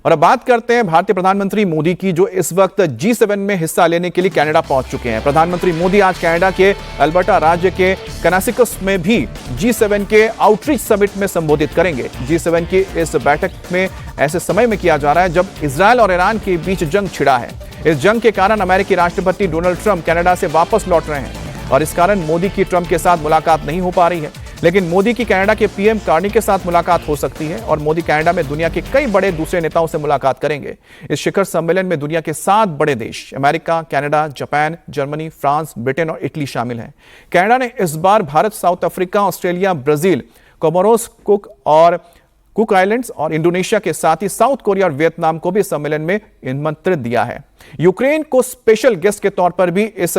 और अब बात करते हैं भारतीय प्रधानमंत्री मोदी की, जो इस वक्त G7 में हिस्सा लेने के लिए कनाडा पहुंच चुके हैं। प्रधानमंत्री मोदी आज कनाडा के अल्बर्टा राज्य के कनासिकस में भी G7 के आउटरीच समिट में संबोधित करेंगे। G7 की इस बैठक में ऐसे समय में किया जा रहा है जब इजरायल और ईरान के बीच जंग छिड़ा है। इस जंग के कारण अमेरिकी राष्ट्रपति डोनाल्ड ट्रंप कनाडा से वापस लौट रहे हैं और इस कारण मोदी की ट्रंप के साथ मुलाकात नहीं हो पा रही है। लेकिन मोदी की कनाडा के पीएम कार्नी के साथ मुलाकात हो सकती है और मोदी कनाडा में दुनिया के कई बड़े दूसरे नेताओं से मुलाकात करेंगे। इस शिखर सम्मेलन में दुनिया के 7 बड़े देश America, Canada, Japan, Germany, France, Britain और इटली शामिल हैं। कनाडा ने इस बार Bharat, South Africa, Australia, Brazil, Comoros, Cook Islands और इंडोनेशिया के साथ ही साउथ कोरिया और वियतनाम को भी सम्मेलन में निमंत्रित दिया है। यूक्रेन को स्पेशल गेस्ट के तौर पर भी इस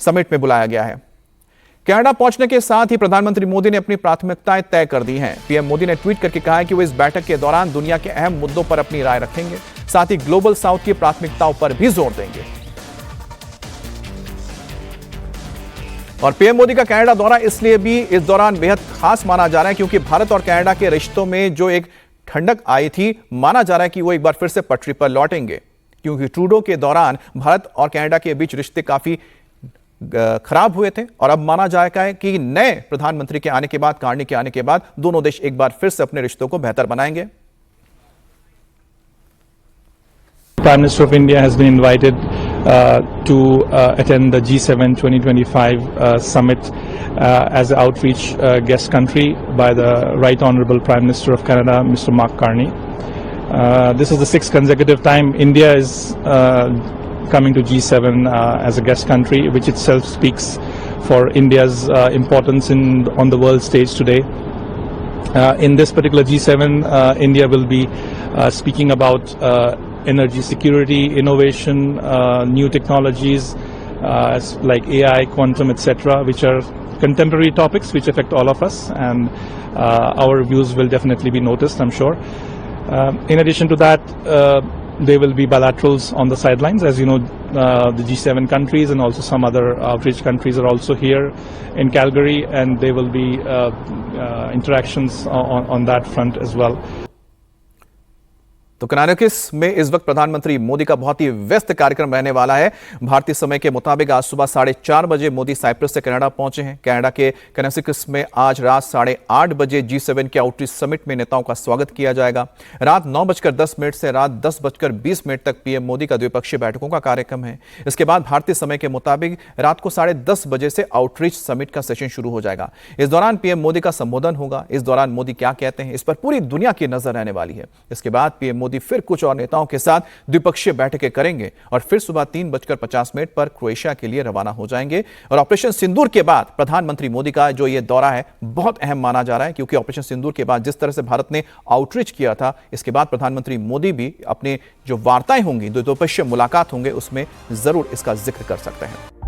समिट में बुलाया गया है। कनाडा पहुंचने के साथ ही प्रधानमंत्री मोदी ने अपनी प्राथमिकताएं तय कर दी हैं। पीएम मोदी ने ट्वीट करके कहा है कि वो इस बैठक के दौरान दुनिया के अहम मुद्दों पर अपनी राय रखेंगे, साथ ही ग्लोबल साउथ की प्राथमिकताओं पर भी जोर देंगे। और पीएम मोदी का कनाडा दौरा इसलिए भी इस दौरान बेहद खास माना जा रहा है क्योंकि भारत और कनाडा के रिश्तों में जो एक ठंडक आई थी, माना जा रहा है कि वो एक बार फिर से पटरी पर लौटेंगे, क्योंकि ट्रूडो के दौरान भारत और कनाडा के बीच रिश्ते काफी खराब हुए थे और अब माना जाएगा है कि नए प्रधानमंत्री के आने के बाद, कार्नी के आने के बाद दोनों देश एक बार फिर से अपने रिश्तों को बेहतर बनाएंगे। Prime Minister of India has been invited to attend the G7 2025 summit as an outreach guest country by the Right Honourable Prime Minister of Canada, Mr. Mark Carney. This is the 6th consecutive time India is coming to G7 as a guest country, which itself speaks for India's importance on the world stage today. In this particular G7, India will be speaking about energy security, innovation, new technologies like AI, quantum, etc., which are contemporary topics which affect all of us, and our views will definitely be noticed, I'm sure. In addition to that, there will be bilaterals on the sidelines. As you know, the G7 countries and also some other outreach countries are also here in Calgary, and there will be interactions on that front as well. तो कनासिकस में इस वक्त प्रधानमंत्री मोदी का बहुत ही व्यस्त कार्यक्रम रहने वाला है। भारतीय समय के मुताबिक आज सुबह 4:30 बजे मोदी साइप्रस से कनाडा पहुंचे हैं। कनाडा के कनासिकस में आज रात 8:30 बजे G7 के आउटरीच समिट में नेताओं का स्वागत किया जाएगा। रात 9:10 से रात 10:20 तक पीएम मोदी का द्विपक्षीय बैठकों का कार्यक्रम है। इसके बाद भारतीय समय के मुताबिक रात को 10:30 बजे से आउटरीच समिट का सेशन शुरू हो जाएगा। इस दौरान पीएम मोदी का संबोधन होगा। इस दौरान मोदी क्या कहते हैं, इस पर पूरी दुनिया की नजर रहने वाली है। इसके बाद पीएम मोदी फिर कुछ और नेताओं के साथ द्विपक्षीय बैठकें करेंगे और फिर सुबह 3:50 पर क्रोएशिया के लिए रवाना हो जाएंगे। और ऑपरेशन सिंदूर के बाद प्रधानमंत्री मोदी का जो ये दौरा है बहुत अहम माना जा रहा है, क्योंकि ऑपरेशन सिंदूर के बाद जिस तरह से भारत ने आउटरीच किया था, इसके बाद प्रधानमंत्री मोदी भी अपने जो वार्ताएं होंगी, द्विपक्षीय मुलाकात होंगे, उसमें जरूर इसका जिक्र कर सकते हैं।